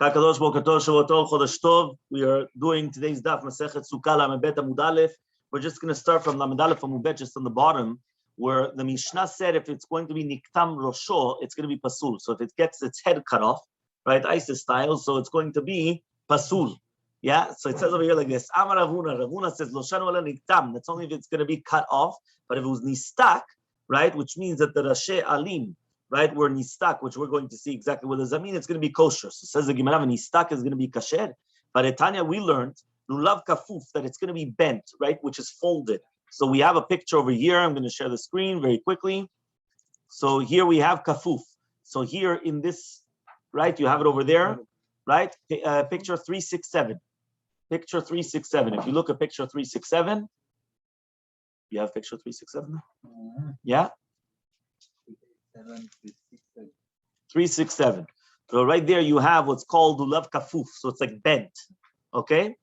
Kakadosh Boker Tov, Shavua Tov, Chodesh Tov. We are doing today's Daf Masechet Sukkah Lamed Amud Aleph. We're just going to start from Lamed Aleph Amud Bet, just on the bottom, where the Mishnah said if it's going to be Niktam Rosho, it's going to be Pasul. So if it gets its head cut off, right, ISIS style, so it's going to be Pasul. Yeah, so it says over here like this. Amar Ravuna. Ravuna says Loshanu ala Niktam. That's only if it's going to be cut off. But if it was Nistak, right, which means that the Rashe Alim, right, were nistak, which we're going to see exactly what does that mean. It's going to be kosher. So says the Gemara, nistak is going to be kasher. But at Tanya, we learned lulav kafuf, that it's going to be bent, right, which is folded. So we have a picture over here. I'm going to share the screen very quickly. So here we have kafuf. So here in this, right, you have it over there, right? Picture 367. Picture 367. If you look at picture 367, you have picture 367. Yeah. 367. So right there you have what's called lulav kafuf. So it's like bent. Okay?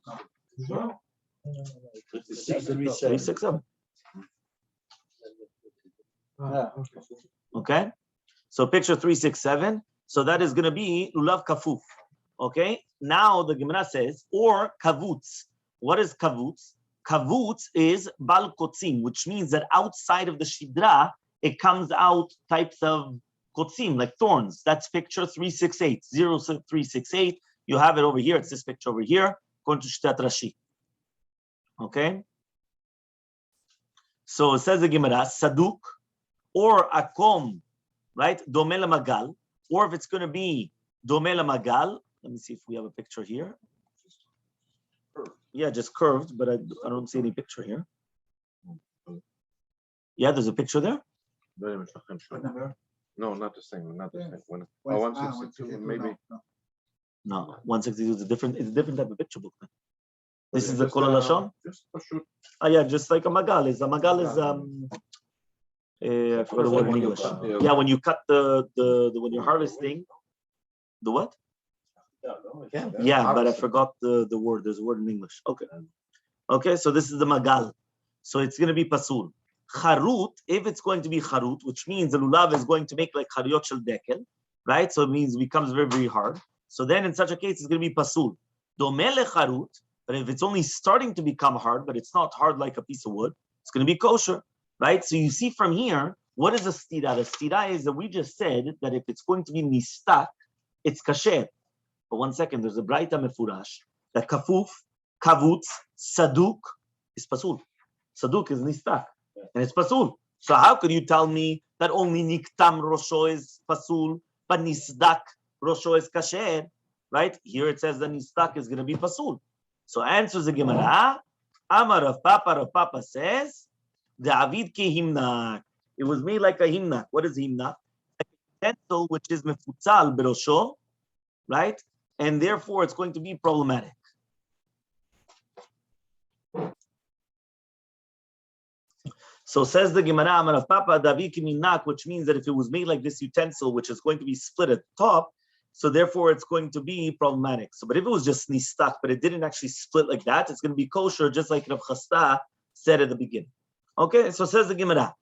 367. Okay? So picture 367. So that is going to be lulav kafuf. Okay? Now the Gemara says, or kavutz. What is kavutz? Kavutz is bal kotzim, which means that outside of the shidra, it comes out types of kotzim, like thorns. That's picture 368, 0368. You have it over here. It's this picture over here. According to Shtat Rashi. Okay? So it says the Gemara, saduk, or akom, right? Domel magal, or if it's going to be domel magal. Let me see if we have a picture here. Yeah, just curved, but I don't see any picture here. Yeah, there's a picture there. No, not the same. Not the same. 162, maybe. No, 162 is a different type of picture book. This is the Kol HaLashon? Yeah, just like a magal. A magal is I forgot the word in English. Yeah, when you cut the when you're harvesting, the what? Yeah, but I forgot the word. There's a word in English. Okay, so this is the magal. So it's going to be pasul. Charut, if it's going to be charut, which means the lulav is going to make like chariyot shel dekel, right? So it means it becomes very, very hard. So then in such a case, it's going to be pasul. Domeh lecharut, but if it's only starting to become hard, but it's not hard like a piece of wood, it's going to be kosher, right? So you see from here, what is a stira? The stira is that we just said that if it's going to be nistak, it's kasher. But 1 second, there's a braita mefurash that kafuf, kavutz, saduk is pasul. Saduk is nistak. And it's pasul. So how could you tell me that only niktam rosho is pasul, but nisdak rosho is kasher? Right? Here it says that nisdak is going to be pasul. So answers the Gemara. Amar Rav Papa says, the avid ki himnak. It was made like a himnak. What is himnak? A utensil which is mefutzal berosho, right? And therefore it's going to be problematic. So says the Gemara, Amar Rav Papa, Davi Kiminak, which means that if it was made like this utensil, which is going to be split at the top, so therefore it's going to be problematic. So, but if it was just nistak, but it didn't actually split like that, it's going to be kosher, just like Rav Chasta said at the beginning. Okay, so says the Gemara,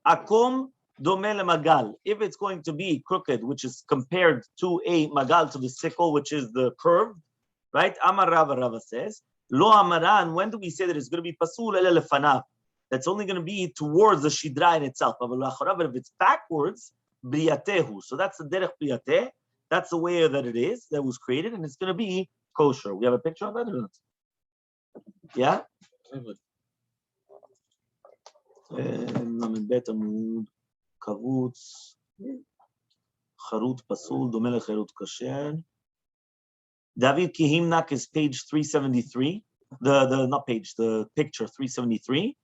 Akom domel magal. If it's going to be crooked, which is compared to a magal, to the sickle, which is the curve, right? Amar Rava says, Lo amaran. When do we say that it's going to be pasul? Ele lefanav. That's only going to be towards the shidra in itself. But if it's backwards, briyatehu. So that's the derech briyateh. That's the way that it is, that was created, and it's going to be kosher. We have a picture of that or not? Yeah? Kavutz, charut pasul, domel charut kasher. David Kihimnak is page 373. The picture 373.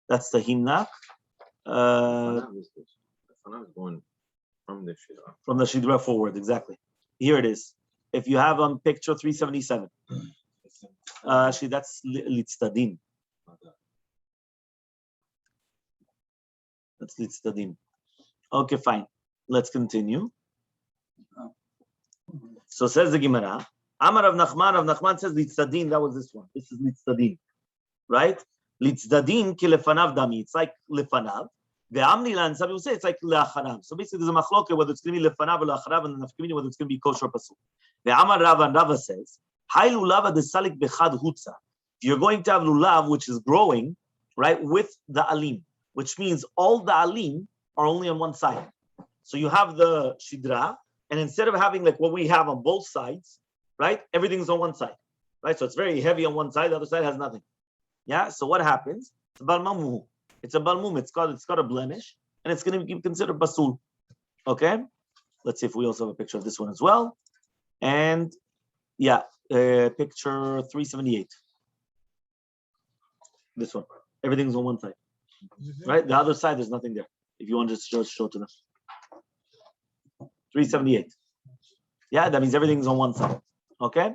That's the himnak. Going from the shidra. From the shidra forward, exactly. Here it is. If you have on picture 377. Actually, that's litztadim. That's litztadim. Okay, fine. Let's continue. So says the Gemara. Amar Rav Nachman says litztadim. That was this one. This is litztadim, right? Litzdadin ki lefanav dami. It's like lefanav. Ve'amnilan, some people say it's like le'acharav. So basically there's a machloke whether it's going to be lefanav or le'acharav, and the nafkamina whether it's going to be kosher or pasul. Ve'amar Rava, and Rava says, Hai lulava desalik bechad hutza. If you're going to have lulav, which is growing, right, with the alim, which means all the alim are only on one side. So you have the shidra, and instead of having like what we have on both sides, right, everything's on one side, right? So it's very heavy on one side, the other side has nothing. Yeah. So what happens? It's balmamu. It's a balmum. It's got a blemish, and it's going to be considered basul. Okay. Let's see if we also have a picture of this one as well. And yeah, picture 378. This one. Everything's on one side, right? The other side, there's nothing there. If you want to just show to them. 378. Yeah, that means everything's on one side. Okay?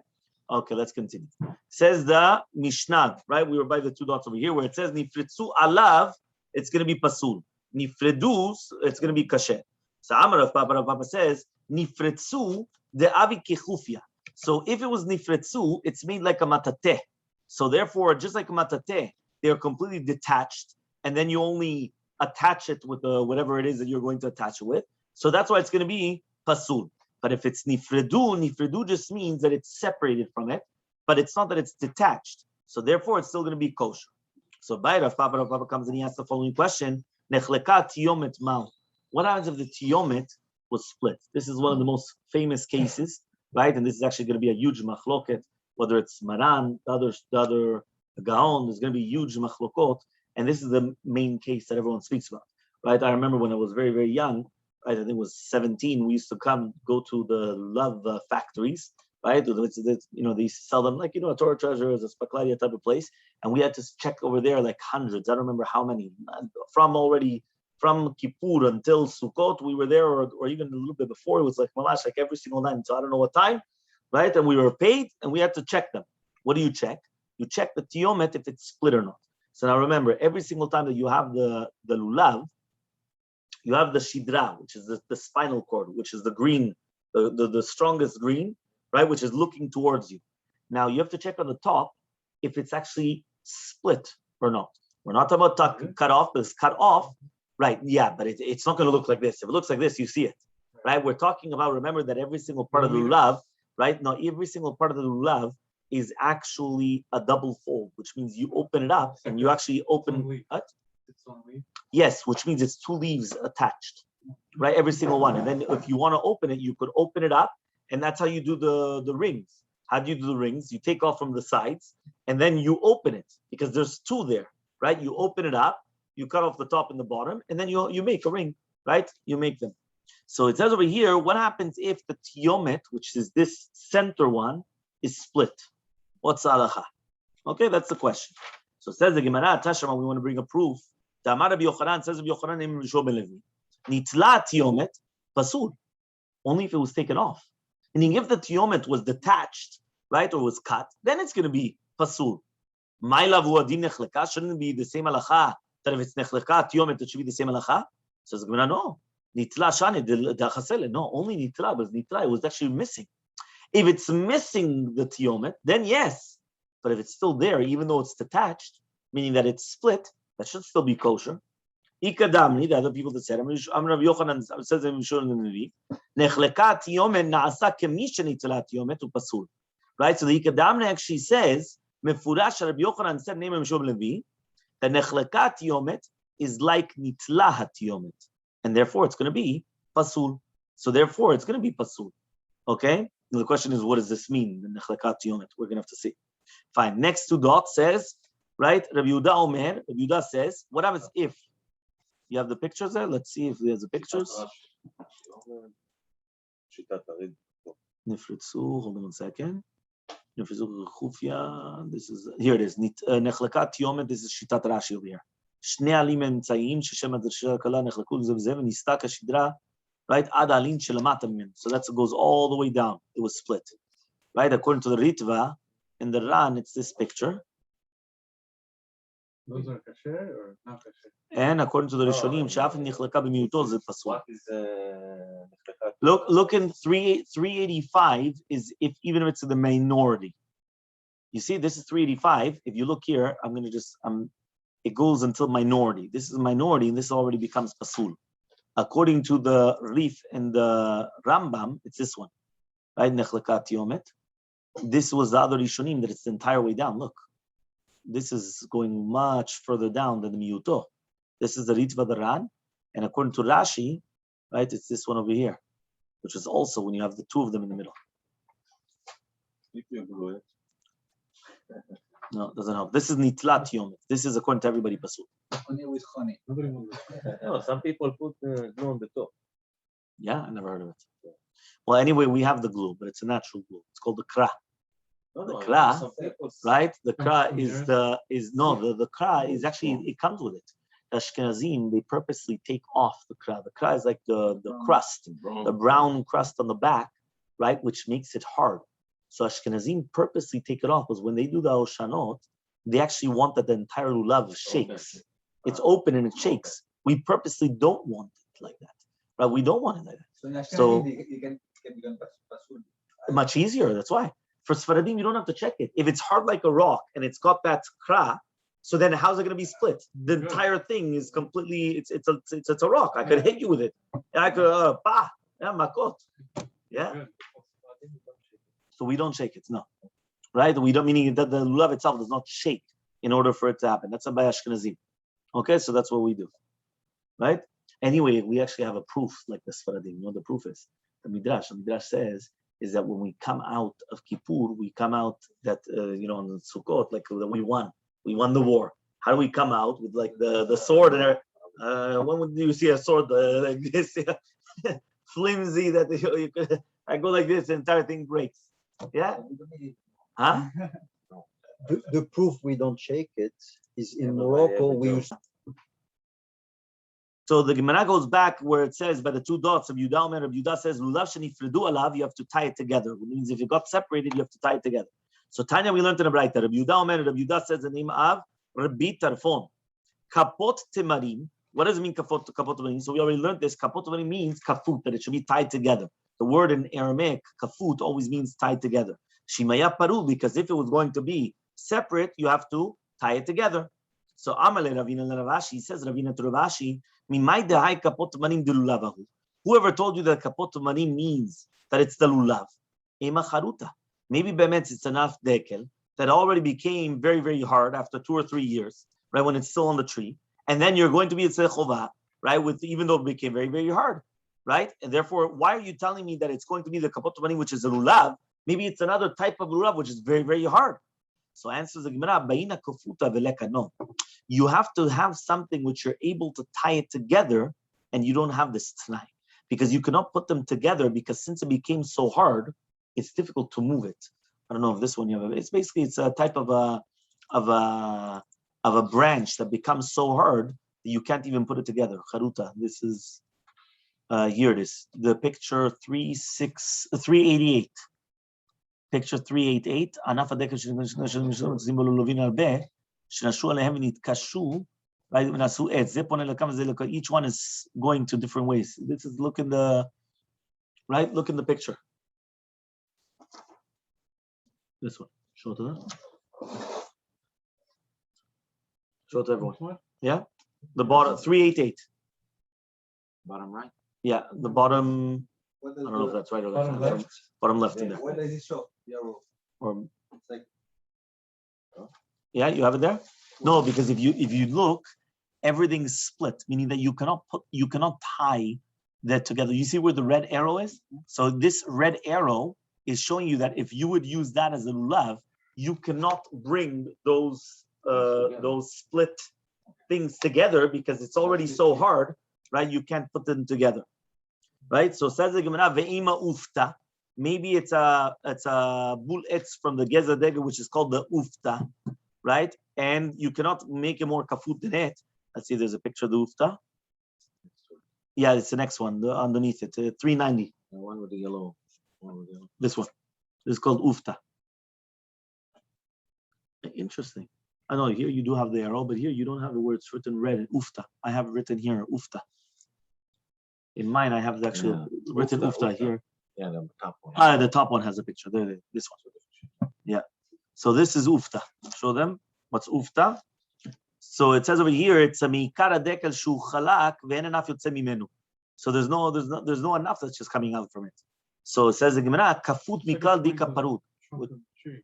Okay, let's continue. Says the Mishnah, right? We were by the two dots over here where it says Nifritzu alav, it's going to be pasul. Nifredu, it's going to be kasher. So Amar of Papa says Nifritzu de avi kechufia. So if it was Nifritzu, it's made like a matateh. So therefore, just like a matateh, they're completely detached, and then you only attach it with whatever it is that you're going to attach it with. So that's why it's going to be pasul. But if it's nifredu just means that it's separated from it, but it's not that it's detached. So therefore, it's still going to be kosher. So Rav Papa comes and he asks the following question: Nechleka tiyomet mal. What happens if the tiyomet was split? This is one of the most famous cases, right? And this is actually going to be a huge machloket, whether it's Maran, the other Gaon. There's going to be huge machlokot, and this is the main case that everyone speaks about, right? I remember when I was very, very young. I think it was 17. We used to go to the love factories, right? They used to sell them like, a Torah Treasures, a Spakladia type of place. And we had to check over there like hundreds. I don't remember how many. From Kippur until Sukkot, we were there, or even a little bit before. It was like Malash, like every single night. So I don't know what time, right? And we were paid and we had to check them. What do you check? You check the tiyomet if it's split or not. So now remember, every single time that you have the lulav, you have the shidra, which is the spinal cord, which is the green, the strongest green, right, which is looking towards you. Now, you have to check on the top if it's actually split or not. We're not talking about cut off, but it's cut off, right, yeah, but it's not going to look like this. If it looks like this, you see it, right? We're talking about, remember that every single part of the lulav, right, now every single part of the lulav is actually a double fold, which means you open it up and you actually open what? Yes, which means it's two leaves attached, right? Every single one. And then if you want to open it, you could open it up, and that's how you do the rings. How do you do the rings? You take off from the sides, and then you open it, because there's two there, right? You open it up, you cut off the top and the bottom, and then you make a ring, right? You make them. So it says over here, what happens if the tiyomet, which is this center one, is split? What's halacha? Okay, that's the question. So it says the Gemara, Tashama, we want to bring a proof. Ta'amar Rabbi Yochanan, says Rabbi Yochanan, name Rishon ben Levi. Nitla tiyomet pasul. Only if it was taken off. Meaning if the tiyomet was detached, right, or was cut, then it's going to be pasul. My lavu adin nechleka, shouldn't it be the same halacha that if it's nechleka tiyomet, it should be the same halacha? Says the Gemara, no. Nitla shani dachasele. No, only nitla, but nitla, it was actually missing. If it's missing the tiyomet, then yes. But if it's still there, even though it's detached, meaning that it's split, that should still be kosher. Ikadamni, the other people that said, I'm Rabbi Yochanan says in the Nechleka tiyomet naasa kemisha nitla tiyomet upasul. Right? So the Ikadamni actually says, Mefurash Rabbi Yochanan said, name Mishum Levi, that Nechleka tiyomet is like nitla tiyomet, and therefore it's going to be pasul. So therefore it's going to be pasul. Okay? And the question is, what does this mean? The Nechleka tiyomet. We're going to have to see. Fine. Next two dots says, right? Rabbi Yehuda Omer. Rabbi Yehuda says, what happens if you have the pictures there? Let's see if there's the pictures. Nifritzu. Hold on 1 second. Nifritzu chufia. This is here. It is. Nechleka tiyomet. This is shitat Rashi over here. Shnei alim emtzayim sheshem adrshel kala nechlekul zev v'nista kashidra. Right? Ad alin shelamata min. So that goes all the way down. It was split. Right? According to the Ritva, in the Ran, it's this picture. Those are kasher or not kasher? And according to the Rishonim, Shafin Nichleka b'miuto zeh pasul. Look in 385 is even if it's in the minority. You see, this is 385. If you look here, I'm going to just it goes until minority. This is minority, and this already becomes pasul. According to the Rif and the Rambam, it's this one. right? Nechlakat yomet. This was the other Rishonim that it's the entire way down. Look, this is going much further down than the Miyuto. This is the Ritva Daran, and according to Rashi, right, it's this one over here, which is also when you have the two of them in the middle. If you blew it. No, it doesn't help. This is Nitlat Yomet. This is according to everybody Pasul. Honey with honey. No, some people put glue on the top. Yeah, I never heard of it. Well, anyway, we have the glue, but it's a natural glue. It's called the kra. The kra, right? The kra the kra is actually, it comes with it. The Ashkenazim, they purposely take off the kra. The kra is like the crust, the brown crust on the back, right? Which makes it hard. So Ashkenazim purposely take it off because when they do the Oshanot, they actually want that the entire lulav shakes. It's open and it shakes. We purposely don't want it like that, right? We don't want it like that. So you can become pasul. much easier. That's why. For Sfaradim, you don't have to check it. If it's hard like a rock and it's got that kra, so then how's it going to be split? The entire thing is completely, it's a rock. I could hit you with it. I could, makot. Yeah. So we don't shake it, no. Right? We don't, meaning that the lulav itself does not shake in order for it to happen. That's a by Ashkenazim. Okay, so that's what we do. Right? Anyway, we actually have a proof like the Sfaradim. You know what the proof is? The Midrash says, is that when we come out of Kippur, we come out that, on the Sukkot, like that we won. We won the war. How do we come out with like the sword and when would you see a sword like this? Flimsy that you could, I go like this, the entire thing breaks. Yeah? Huh? The proof we don't shake it is in Morocco. We use. So the Gemara goes back where it says by the two dots of Yudah and Yudah says lulav shenifredu alav, you have to tie it together. Which means if you got separated, you have to tie it together. So Tanya, we learned in the Braita. Rabbi Yudah says the name of Rabbi Tarfon. Kapot temarim. What does it mean kapot temarim? So we already learned this. Kapot temarim means kafut, that it should be tied together. The word in Aramaic, kafut, always means tied together. Shimaya paru, because if it was going to be separate, you have to tie it together. So Amale Ravina Ravashi says Ravina to Ravashi, Mimai dehai kapot temarim de lulavahu. Whoever told you that kapot temarim means that it's the lulav? Ema charuta. Maybe bemetz it's enough dekel that already became very, very hard after 2 or 3 years, right? When it's still on the tree, and then you're going to be at Sechova, right? With even though it became very, very hard, right? And therefore, why are you telling me that it's going to be the kapot temarim, which is a lulav? Maybe it's another type of lulav, which is very, very hard. So answers the Gemara, Baina kofuta veleka no. You have to have something which you're able to tie it together, and you don't have this tonight because you cannot put them together because since it became so hard, it's difficult to move it. I don't know if this one you have. It's basically it's a type of a branch that becomes so hard that you can't even put it together. Charuta. This is here it is. The picture 388. Picture 388. Anaf adeka zimbol lovin albe shnashu alehem nitkashu. Right? Each one is going to different ways. This is look in the picture. This one. Show it to them. Show it to everyone. Yeah? The bottom, 388. Bottom right. Yeah, the bottom, I don't know if that's right or left. Bottom left in there. What does it show? The arrow. Or, It's like, yeah, you have it there? No, because if you look, everything's split, meaning that you cannot tie that together. You see where the red arrow is? So this red arrow is showing you that if you would use that as a lulav, you cannot bring those split things together because it's already so hard, right? You can't put them together, right? So says the Gemara, ve'ima ufta. Maybe it's a bul etz from the Geza Dega, which is called the ufta, right? And you cannot make it more kafut than it. Let's see, there's a picture of the ufta. Yeah, it's the next one, underneath it, 390. The one with the yellow. This one. This is called ufta. Interesting. I know here you do have the arrow, but here you don't have the words written red. Ufta. I have written here ufta. In mine, I have the actual written ufta here. Yeah, the top one. The top one has a picture. There, this one. Yeah. So this is ufta. Show them what's ufta. So it says over here, it's a mikara dekel shu chalak ve'en enaf yotze mimenu. So there's no enough that's just coming out from it. So it says the Gemara, kafut mikal di kaparut.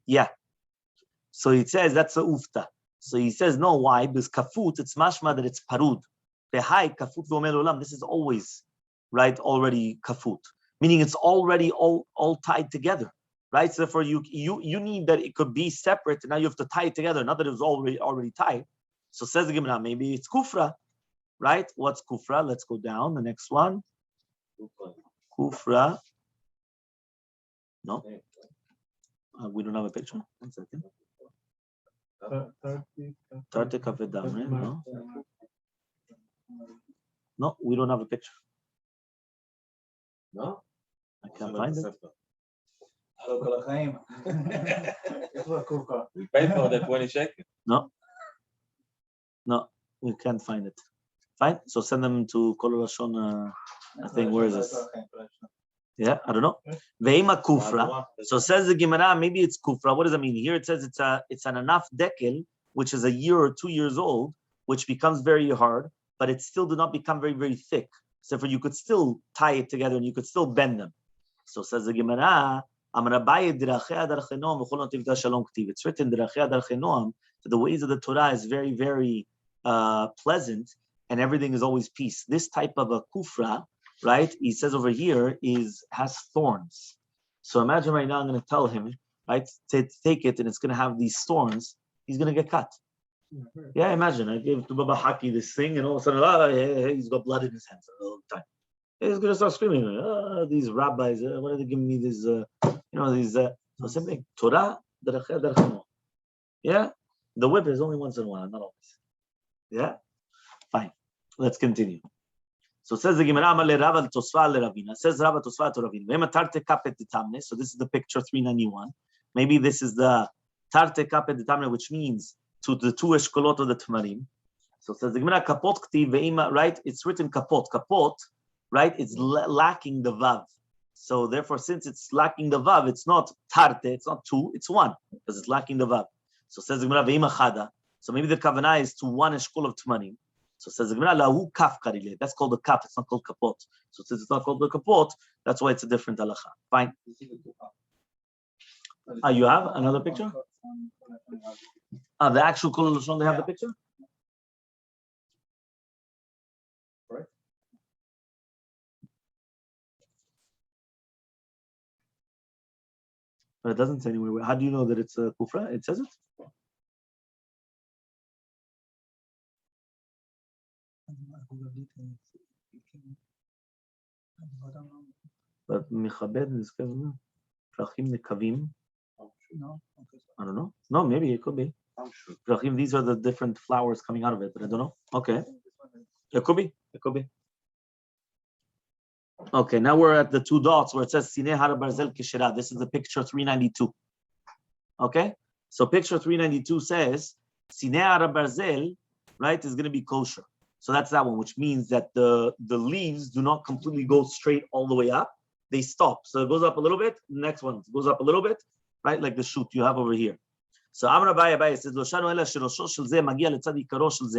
Yeah. So it says that's a ufta. So he says no. Why? Because kafut, it's mashma that it's parud. Behai kafut v'omer olam. This is always right. Already kafut, meaning it's already all tied together, right? So therefore you need that it could be separate. And now you have to tie it together. Not that it was already tied. So says the Gemara, maybe it's kufra, right? What's kufra? Let's go down. The next one. Kufra. No. We don't have a picture. 1 second. Tarte kafe damre. No. No, we don't have a picture. No? I can't find it. Hello, כל החיים. We paid for that 20 shekels. No, we can't find it. Fine. So send them to Kol Lashon. I think where is this? Yeah, I don't know. Ve'ima kufra. So says the Gemara, maybe it's kufra. What does that mean? Here it says it's an anaf dekel, which is a year or 2 years old, which becomes very hard, but it still do not become very, very thick. So for you could still tie it together and you could still bend them. So says the Gemara, it's written that the ways of the Torah is very, very pleasant, and everything is always peace. This type of a kufra, right? He says over here has thorns. So imagine right now I'm going to tell him, right, to take it, and it's going to have these thorns. He's going to get cut. Yeah, imagine I gave to Baba Haki this thing, and all of a sudden, he's got blood in his hands all the time. He's going to start screaming, these rabbis, why are they giving me this, these, so same thing. Torah, yeah, the whip is only once in a while, not always. Yeah, fine. Let's continue. So says the Gemara, Amale Rav al Tosfa le Ravina. Says Rav al Tosfa to Ravina. Vema tarte kapet ditamne. So this is the picture 391. Maybe this is the tarte kapet ditamne, which means to the 2 eshkolot of the Tamarim. So says the Gemara, kapot kti veima, right? It's written kapot. Kapot, right? It's lacking the vav. So therefore, since it's lacking the vav, it's not tarte, it's not 2, it's 1, because it's lacking the vav. So says the Gemara, veima chada. So maybe the kavanah is to 1 eshkol of Tamarim. So says the Gemara, lahu kaf karile. That's called the kaf. It's not called kapot. So since it's not called the kapot, that's why it's a different halacha. Fine. You have another picture? The actual Kol Lashon, they have the picture? Right. But it doesn't say anywhere. How do you know that it's a kufra? It says it? But Mechabed is Prachim Nekavim. I don't know. No, maybe it could be. Prachim, these are the different flowers coming out of it, but I don't know. Okay. It could be. It could be. Okay, now we're at the 2 dots where it says Sineh Har Barzel Keshera. This is the picture 392. Okay? So picture 392 says Sineh Har Barzel, right, is going to be kosher. So that's that one, which means that the leaves do not completely go straight all the way up. They stop. So it goes up a little bit. The next one goes up a little bit, right? Like the shoot you have over here. So Amar Abaye says,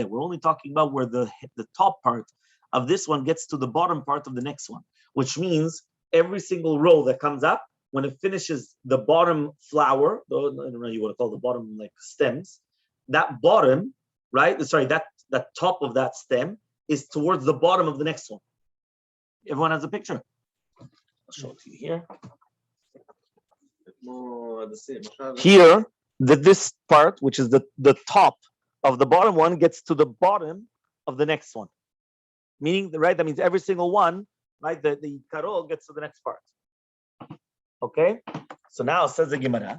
we're only talking about where the top part of this one gets to the bottom part of the next one, which means every single row that comes up, when it finishes the bottom flower, I don't know you want to call the bottom like stems, that bottom, right? Sorry, that top of that stem is towards the bottom of the next one. Everyone has a picture? I'll show it to you here. Here, this part, which is the top of the bottom one, gets to the bottom of the next one. Meaning, right, that means every single one, right, the karol gets to the next part. Okay? So now, says the Gemara.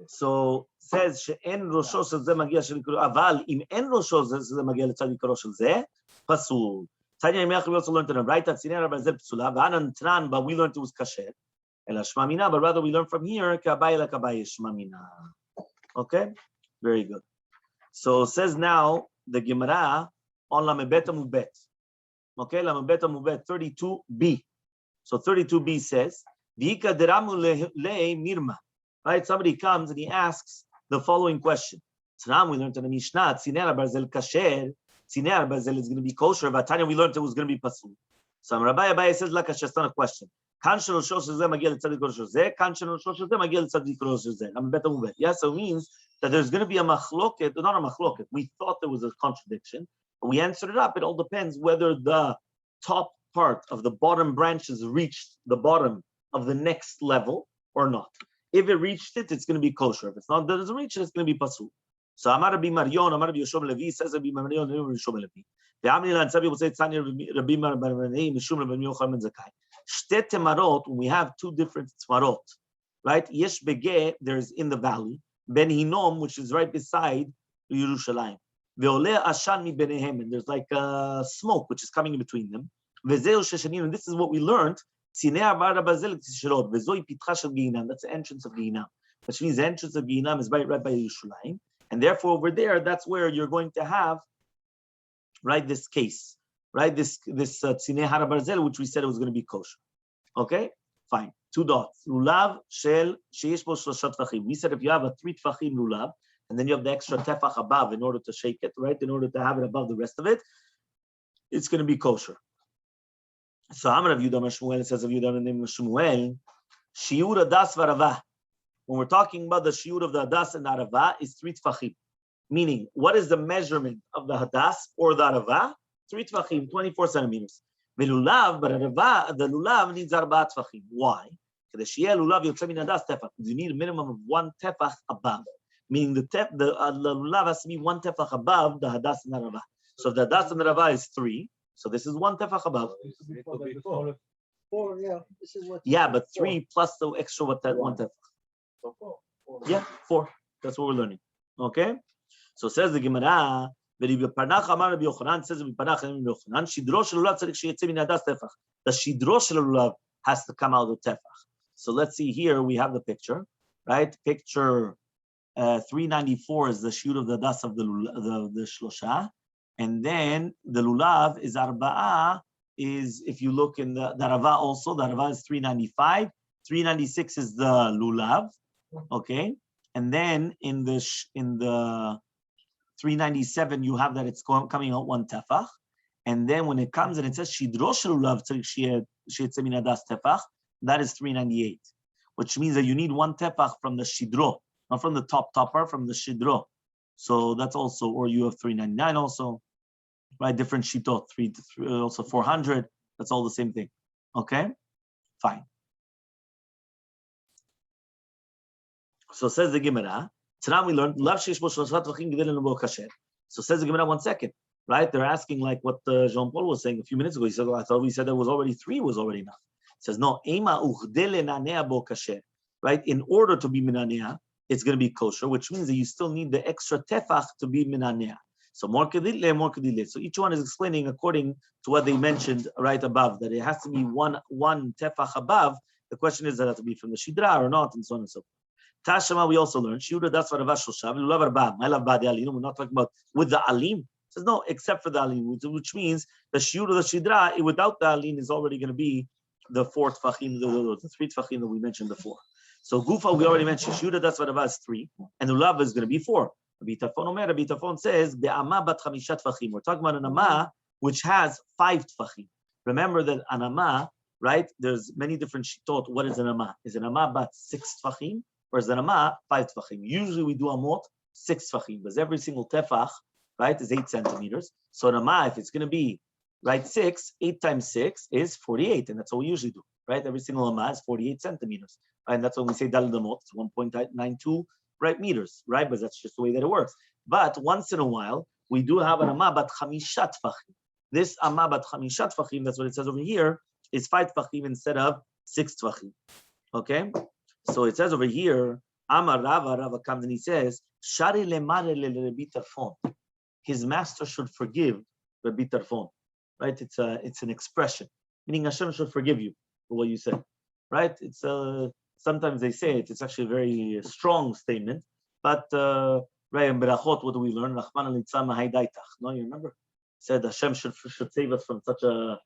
So says she'en rosho shel ze magia shel karo, aval im en rosho ze magia letzad karo shel ze pasul. Tanya Yemech we also learned in a right that Sineh Har Barzel psula v'anan tran, but we learned it was kasher. Ela shma mina, but rather we learned from here kabai la kabai shma mina. Okay, very good. So says now the Gemara on Lamebet Amubet. Okay, Lamebet Amubet 32b. So 32b says V'ika deramu le mirma. Right, somebody comes and he asks the following question. Tanam, we learned in the Mishnah, Sineh Har Barzel kasher. Tzine Arbazel is going to be kosher. Vatanya, we learned it was going to be pasul. So Rabbi Abaye says, like a question. Yes, so it means that there's going to be a machloket, not a machloket. We thought there was a contradiction, but we answered it up. It all depends whether the top part of the bottom branches reached the bottom of the next level or not. If it reached it, it's going to be kosher. If it's not, that doesn't reach it, it's going to be pasul. So Amar Rabbi Marion, Amar Rabbi Yoshua Levi, says Rabbi Marion, Rabbi Yoshua Levi. The Amni Lan Sabi will say Tzani Rabbi Marion, Mishum Rabbi Yochanan ben Zakkai. Shte temarot, when we have two different temarot, right? Yesh begeh, there's in the valley. Ben Hinom, which is right beside Yerushalayim. Ve'oleh ashan mi benehem, and there's like smoke which is coming in between them. Ve'zeu sheshanim, and this is what we learned. Sinei arba bazel tishrot. Ve'zoi pitcha shel Gehinam. That's the entrance of Gehinam, which means the entrance of Gehinam is right by Yerushalayim, and therefore over there, that's where you're going to have, right, this case. Right, this Tzine Hara Barzel, which we said it was going to be kosher. Okay, fine. 2 dots. Lulav shel sheish bo shlosha tefachim. We said if you have a 3 tefachim lulav, and then you have the extra tefach above in order to shake it, right, in order to have it above the rest of it, it's going to be kosher. So Amar of Yudah Shmuel, it says of Yudah the name of Shmuel, shiur adas v'arava. When we're talking about the shiur of the adas and the arava, is 3 tefachim. Meaning, what is the measurement of the hadas or the arava? 3 tefachim, 24 centimeters. The lulav needs 4 tefachim. Why? Because you need a minimum of 1 tefach above. Meaning the lulav has to be 1 tefach above the hadas and arava. So if the hadas and arava is 3, so this is 1 tefach above. 4, yeah. This is what. Yeah, but 3 plus the extra what that 1 tefach. Yeah, 4. That's what we're learning. Okay? So says the Gemara. The shidro shel lulav has to come out of tefach. So let's see here. We have the picture, right? Picture 394 is the shoot of the das of the shlosha, and then the lulav is arba'a. Is if you look in the rava also, the rava is 395. 396 is the lulav, okay, and then in the 397, you have that it's coming out 1 tefach, and then when it comes and it says shidro shel lulav sheyetzeh min hadas tefach, that is 398, which means that you need 1 tefach from the shidro, not from the top part, from the shidro. So that's also, or you have 399 also, right? Different shitot, also 400. That's all the same thing. Okay, fine. So says the Gemara. Today we learned lav sheish bo shlosha tvachim gedel lebo kasher. So says the Gemara, 1 second, right? They're asking like what Jean Paul was saying a few minutes ago. He said, I thought we said that was already 3 was already enough. He says no, ema uchdele nanea bo kasher, right? In order to be minanea, it's going to be kosher, which means that you still need the extra tefach to be minanea. So more kedile, more kedile. So each one is explaining according to what they mentioned right above, that it has to be one tefach above. The question is, that it has to be from the shidra or not, and so on and so forth. Tashama, we also learned, Shiura das v'arava shoshav, lulav arba, ma'elav ba'di alim. We're not talking about with the alim. It says no, except for the alim, which means the shiur of the shidra, without the alim, is already going to be the 4 tefachim, the 3 tefachim that we mentioned before. So gufa, we already mentioned, Shiura das v'arava is 3, and the lulav is going to be 4. Rabbi Tafon says, be'ama bat chamisha tefachim. We're talking about an ama which has 5 tefachim. Remember that an ama, right, there's many different shitot. What is an ama? Is an ama bat 6 tefachim? Or is an ama 5 tefachim? Usually we do amot 6 tefachim, because every single tefach, right, is 8 centimeters. So an ama, if it's going to be, right, 6, 8 times 6 is 48, and that's what we usually do, right? Every single ama is 48 centimeters, and that's when we say daled amot, it's 1.92, right, meters, right? But that's just the way that it works. But once in a while, we do have an ama bat chamisha tefachim. This ama bat chamisha tefachim, that's what it says over here, is 5 tefachim instead of 6 tefachim. Okay? So it says over here, Amar Rava comes and he says, Shari lemare le Rabbi Tarfon. His master should forgive Rabbi Tarfon. Right? It's an expression, meaning Hashem should forgive you for what you said. Right? It's sometimes they say it. It's actually a very strong statement. But right in Berachot, what do we learn? Rachman al-Nitzah mahai daitach. No, you remember? It said Hashem should save us from such a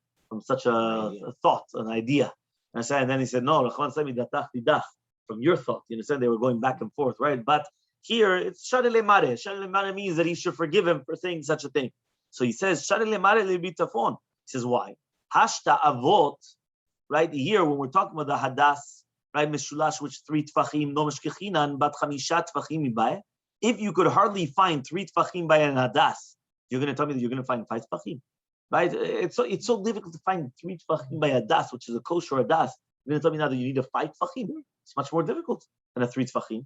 thought, an idea. And then he said, no, Rachman sami datach didach. From your thought, you understand? They were going back and forth, right? But here it's shari lemare. Shari lemare means that he should forgive him for saying such a thing. So he says, he says, why? Hashta avot, right? Here, when we're talking about the hadas, right? Mishulash, which 3 tfachim, no meshkechinan, but chamisha tfachim ibai. If you could hardly find 3 tfachim by an hadas, you're going to tell me that you're going to find 5 tfachim, right? It's so difficult to find 3 tfachim by hadas, which is a kosher hadas. You're going to tell me now that you need a 5 tfachim. It's much more difficult than a 3 tfachim.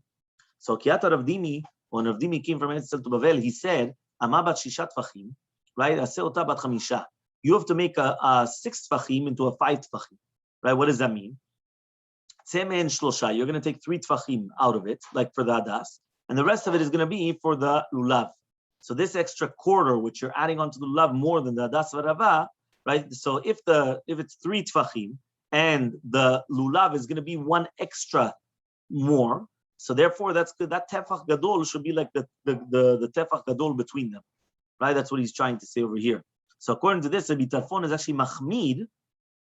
So Kiata Rav Dimi, when Rav Dimi came from Eretz to Bavel, he said, Ama bat 6 tfachim, right? Aseota bat chamisha. You have to make a 6 tfachim into a 5 tfachim, right? What does that mean? Tzemen shlosha. You're going to take 3 tfachim out of it, like for the hadas, and the rest of it is going to be for the lulav. So this extra quarter, which you're adding onto the lulav more than the hadas v'rava, right? So if it's 3 tfachim and the lulav is going to be 1 extra more, so therefore that's good. That tefach gadol should be like the tefach gadol between them, right? That's what he's trying to say over here. So according to this, the bitafon is actually machmid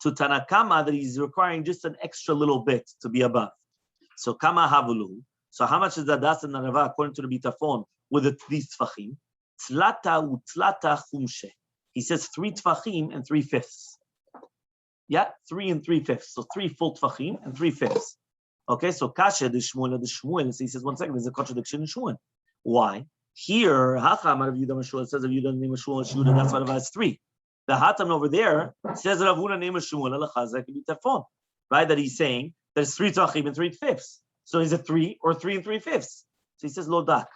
to Tanakama, that he's requiring just an extra little bit to be above. So kama havulu. So how much is the das and the rava according to the bitafon with these tfachim? Tlata utlata chumshe. He says 3 tfachim and 3/5. Yeah, 3 and 3/5. So 3 full tfachim and 3/5. Okay, so kasha the Shmuel. So he says, 1 second, there's a contradiction in Shmuel. Why? Here, Hacham of Yudah Mashul says of Yudah name Shmuel, that's what it's 3. The Hatam over there says Rav Huna name Shmuel, right? That he's saying that it's 3 tachim and 3/5. So is it 3 or 3 and 3/5? So he says Lodak,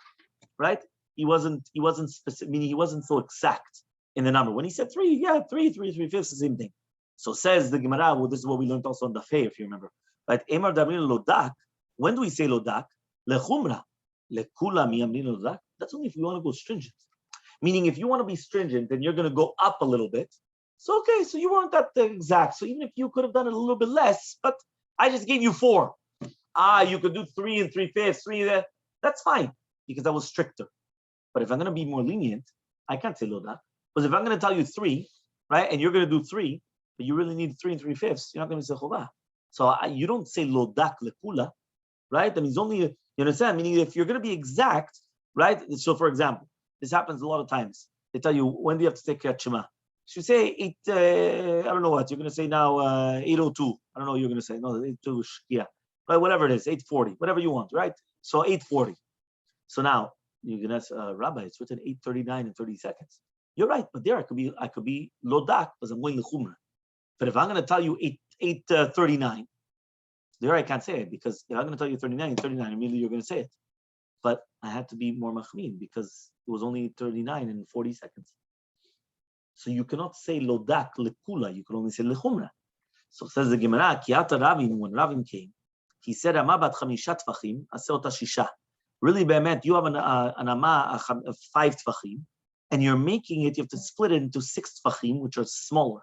right? He wasn't specific, meaning he wasn't so exact in the number. When he said 3, yeah, 3, 3/5 is the same thing. So says the Gemara, well, this is what we learned also on Daf Yomi, if you remember. Right? Emar Dabrin Lodak. When do we say Lodak? Lechumra. Lekula miyamrin Lodak. That's only if you want to go stringent. Meaning, if you want to be stringent, then you're going to go up a little bit. So, okay, so you weren't that exact. So even if you could have done it a little bit less, but I just gave you 4. You could do 3 and 3/5, 3 there. That's fine, because I was stricter. But if I'm going to be more lenient, I can't say Lodak. Because if I'm going to tell you 3, right, and you're going to do 3, but you really need 3 and 3/5, you're not going to say Chovah. So you don't say Lodak lekula, right? That means only, you understand? Meaning if you're going to be exact, right? So for example, this happens a lot of times. They tell you, when do you have to take Kriyat Shema? You say 8, I don't know what, you're going to say now 8:02. I don't know what you're going to say. No, 8:02, yeah. Right, whatever it is, 8:40, whatever you want, right? So 8:40. So now, you're going to ask, Rabbi, it's written 8:39 and 30 seconds. You're right, but there I could be Lodak, because I'm going Lechumra. But if I'm going to tell you 8:39, there I can't say it, because if I'm going to tell you 39, immediately you're going to say it. But I had to be more machmir, because it was only 39 and 40 seconds. So you cannot say Lodak lekula, you can only say lechumra. So says the Gemara, Kiata Ravim, when Ravim came, he said, Ama bat chamisha tfachim, aseota shisha. Really, be'emet, you have an ama of 5 tfachim, and you're making it, you have to split it into 6 tfachim, which are smaller.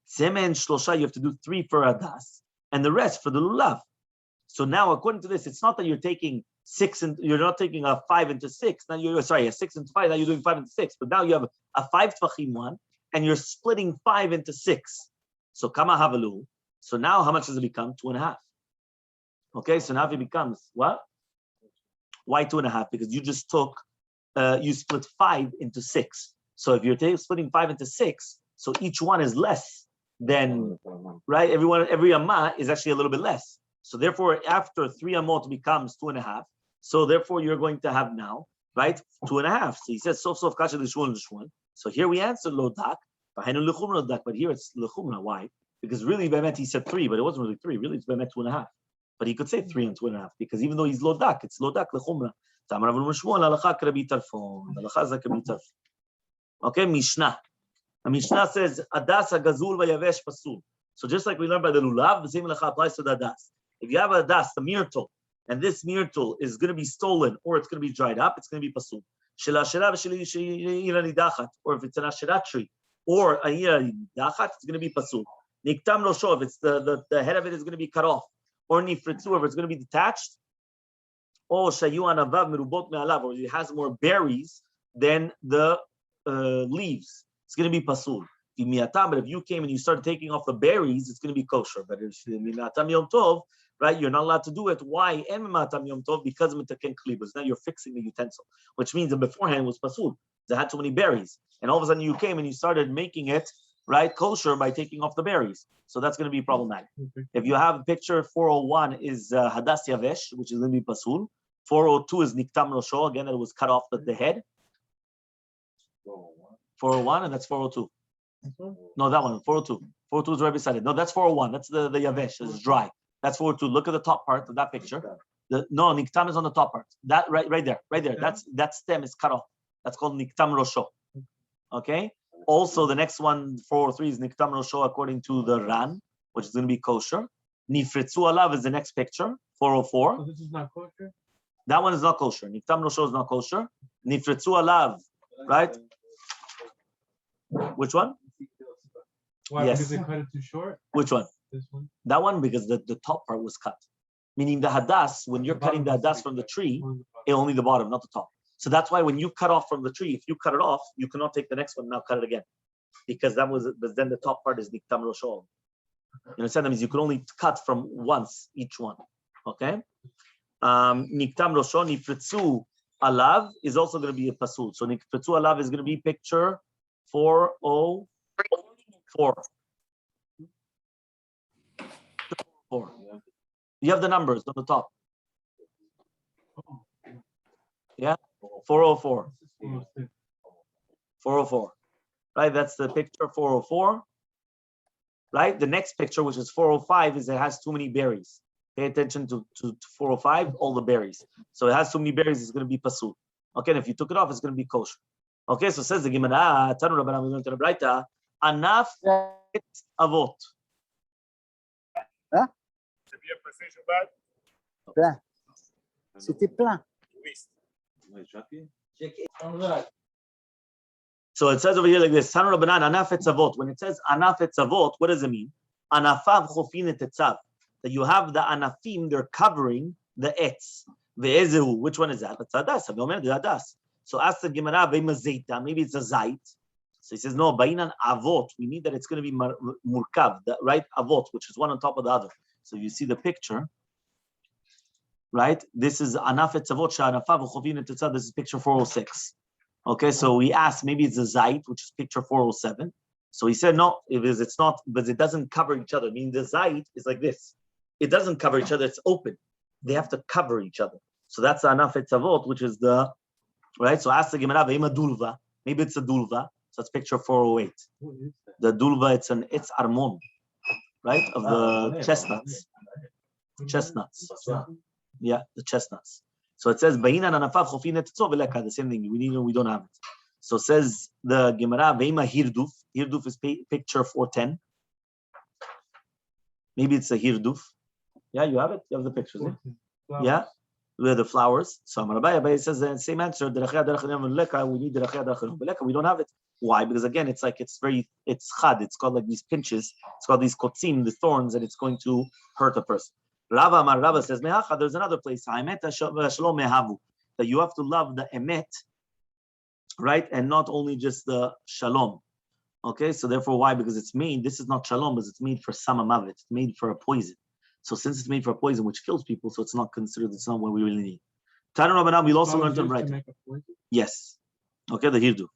Tzemen shlosha, you have to do 3 for hadas, and the rest for the lulav. So now, according to this, it's not that you're taking 6 and you're not taking a 5 into 6. Now you're a 6 into 5. Now you're doing 5 into 6. But now you have a 5 tfachim one, and you're splitting 5 into 6. So kama havalu. So now how much does it become? 2.5. Okay, so now it becomes what? Why 2.5? Because you just took, you split 5 into 6. So if you're splitting 5 into 6, so each one is less than, right? Every amma is actually a little bit less. So therefore, after 3 amot becomes 2.5. So therefore, you're going to have now, right, 2.5. So he says, sof kasha l'shmuel. So here we answer Lodak, but here it's lechumra. Why? Because really, Bemet, he said 3, but it wasn't really 3. Really, it's Bemet 2.5. But he could say 3 and 2.5, because even though he's Lodak, it's Lodak lechumra. Okay, Mishnah. The Mishnah says, Adas hagazul vayavesh pasul. So just like we learned by the lulav, the same halacha applies to the adas. If you have a adas, the myrtle, and this myrtle is going to be stolen or it's going to be dried up, it's going to be pasul. Or if it's an ashera tree or a nidachat, it's going to be pasul. Niktam lo shov, if it's the head of it is going to be cut off. Or nifritzu, if it's going to be detached. Or shayu anavav merubot me'alav, or it has more berries than the leaves. It's going to be pasul. But if you came and you started taking off the berries, it's going to be kosher. But if miatam yom tov, right? You're not allowed to do it. Why? Because mitaken klibus. Now you're fixing the utensil, which means that beforehand it was pasul. They had too many berries, and all of a sudden you came and you started making it right kosher by taking off the berries. So that's going to be problematic. If you have a picture, 401 is hadas yavesh, which is going to be pasul. 402 is niktam rosho. Again, it was cut off the head. 401, and that's 402. No, that one, 402. 402 is right beside it. No, that's 401. That's the yavesh. It's dry. That's 402. Look at the top part of that picture. No, niktam is on the top part. That right there. That stem is cut off. That's called niktam rosho. Okay. Also, the next one, 403, is niktam rosho according to the Ran, which is going to be kosher. Nifritzu alav is the next picture, 404. So this is not kosher? That one is not kosher. Niktam rosho is not kosher. Nifritzu alav, right? Which one? Why? Yes. Because they cut it too short? Which one? This one? That one, because the top part was cut. Meaning the hadas, when you're cutting the hadas from the tree, only the bottom, not the top. So that's why when you cut off from the tree, if you cut it off, you cannot take the next one, now cut it again. Because but then the top part is niktam rosho. You understand? That means you can only cut from once each one. Okay? Niktam rosho, nifritzu alav is also going to be a pasul. So nifritzu alav is going to be picture 404. 4. You have the numbers on the top. Yeah, 404. 404. Right, that's the picture 404. Right, the next picture, which is 405, is it has too many berries. Pay attention to 405, all the berries. So it has too many berries, it's going to be pasul. Okay, and if you took it off, it's going to be kosher. Okay, so says the Gemara, Tanu Rabbanan, we're going to the Braita, Anaf et avot. Hein? Plein. C'était plein. So it says over here like this, Tanu Rabbanan, Anaf et avot. When it says Anaf et avot, what does it mean? Anafav chofin et etzav. That you have the anafim, they're covering the etz. Ve'ezehu, which one is that? That's hadas. So ask the Gemara, Masechta, maybe it's a zait. So he says, no, bainan avot. We need that it's going to be murkav, right? Avot, which is one on top of the other. So you see the picture, right? This is anaf et avot, sha'anafav uchovin et etzav. This is picture 406. Okay, so we asked, maybe it's a zait, which is picture 407. So he said, no, it's not, but it doesn't cover each other. I mean, the zait is like this. It doesn't cover each other, it's open. They have to cover each other. So that's the anaf et avot, which is the, right? So ask the Gemara, dulva. Maybe it's a dulva. So it's picture 408. The dulva, it's armon, right? Of the chestnuts. Chestnuts. Yeah, the chestnuts. So it says, the same thing. We don't have it. So says the Gemara, Veima hirduf. Hirduf is picture 410. Maybe it's a hirduf. Yeah, you have it? You have the pictures. Yeah? With the flowers. So Abai says the same answer. We need we don't have it. Why? Because again, it's like it's chad. It's called like these pinches. It's called these kotzim, the thorns, and it's going to hurt a person. Rava says, there's another place. That you have to love the emet, right? And not only just the shalom. Okay, so therefore, why? Because it's made, this is not shalom, but it's made for samamavet. It's made for a poison. So since it's made for a poison which kills people, so it's not considered, it's not what we really need. Tanu Rabbanan, we'll also learn to the Braita. Yes. Okay, the hirdu.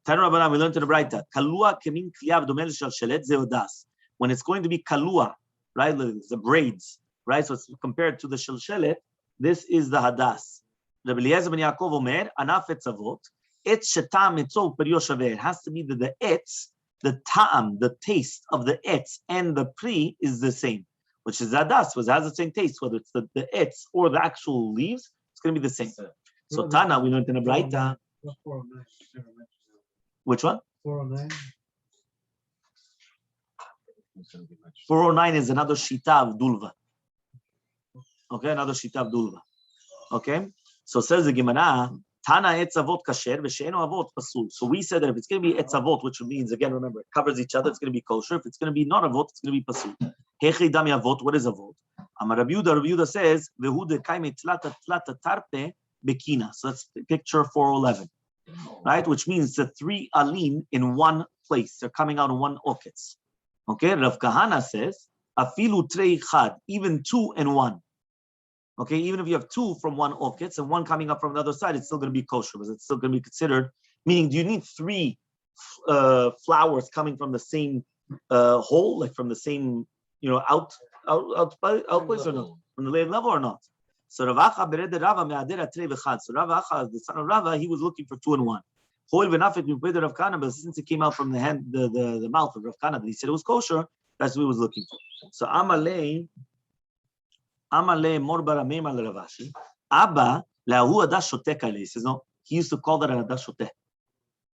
Tanu Rabbanan, we learn to the Braita. Kalua kemin kliyav domel shel shelet zeodas. When it's going to be kalua, right, the braids, right, so it's compared to the shelshelet, this is the hadas. Rabbi Eliezer ben Yaakov omer, anaf etz avot, etz shetam etzov per yoshaveh. It has to be that the etz, the ta'am, the taste of the etz and the pri is the same. Which is hadas, which has the same taste, whether it's the etz or the actual leaves, it's going to be the same. So Tana, we learned in a Braita. Which one? 409. 409 is another shita of dulva. Okay, another shita of dulva. Okay, so says the Gemara, Tana etz avot kasher v'she'eno avot pasul. So we said that if it's going to be etz avot, which means again, remember, it covers each other, it's going to be kosher. If it's going to be not avot, it's going to be pasul. Hechi dami avot. What is avot? Amar Rabbi Yehuda says vehu dekaime tlata tarpe bekina. So that's picture 411, right? Which means the 3 alim in one place. They're coming out in one oketz. Okay, Rav Kahana says Afilu trei chad, even 2 and 1. Okay, even if you have 2 from one oketz and 1 coming up from the other side, it's still going to be kosher, because it's still going to be considered. Meaning, do you need 3 flowers coming from the same hole, like from the same, out place or not, from the level or not? So Rav Acha bered Rava me'ader trei v'chad. So Rav Acha, the son of Rava, he was looking for 2 and 1. But since it came out from the mouth of Rav Kana, that he said it was kosher, that's what he was looking for. So Amalei Mor Baramim al Ravashi. Abba Lahu Adash Shoteh Kale. He says no. He used to call that an Adash Shoteh.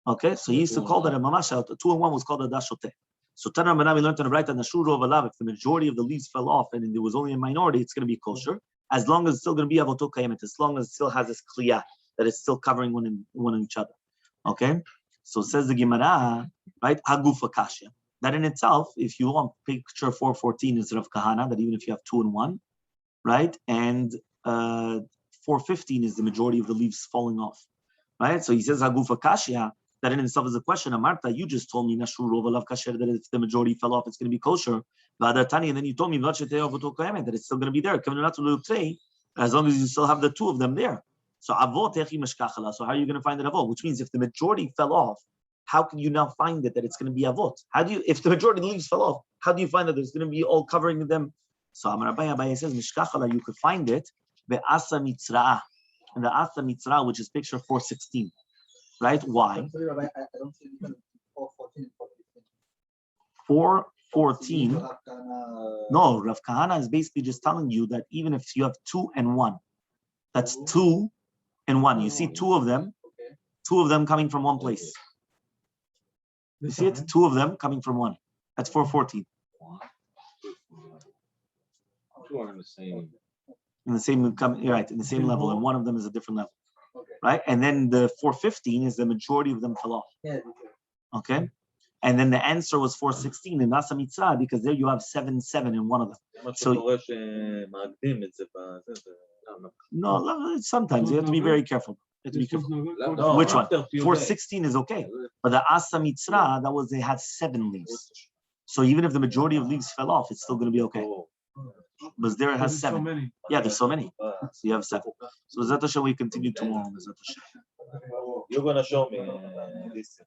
Okay, so he used to call that a mamash. 2 and 1 was called Adash Shoteh. So Tanna Manami learned on the right that Nashur Rov Alav, if the majority of the leaves fell off and there was only a minority, it's going to be kosher, as long as it's still going to be avotot kayemet, as long as it still has this kliyah that it's still covering one in each other. Okay, so says the Gemara, right? Hagufa kasha. That in itself, if you want picture 414 instead of kahana, that even if you have 2 and 1, right, and 415 is the majority of the leaves falling off, right? So he says hagufa kasha. That in itself is a question. Amarta, you just told me Nashur Rov Alav kasher, that if the majority fell off, it's going to be kosher. And then you told me that it's still going to be there. As long as you still have the 2 of them there. So avot. So how are you going to find that avot? Which means if the majority fell off, how can you now find it that it's going to be avot? How do you, if the majority of the leaves fell off, how do you find that there's going to be all covering them? So Amar Abaye says mishkachala, you could find it be'asa mitzra'ah, and the asa mitzra'ah, which is picture 416. Right? Why? I don't see even 414 and 414. No, Rav Kahana is basically just telling you that even if you have 2 and 1, that's 2 and 1. You see 2 of them, 2 of them coming from one place. You see it? 2 of them coming from one. That's 414. 2 are in the same. In the same, you're right, in the same level, and one of them is a different level. Okay. Right? And then the 415 is the majority of them fell off. Yeah. Okay? And then the answer was 416 in Nasa Mitzrah, because there you have 7 in one of them. So no, sometimes you have to be very careful. You have to be careful. Which one? 416 is okay. But the Asa Mitzrah, that was, they had 7 leaves. So even if the majority of leaves fell off, it's still going to be okay. But there it has 7. Yeah, there's so many. So you have 7. So Zat Hashem, we continue tomorrow. You're gonna show me this.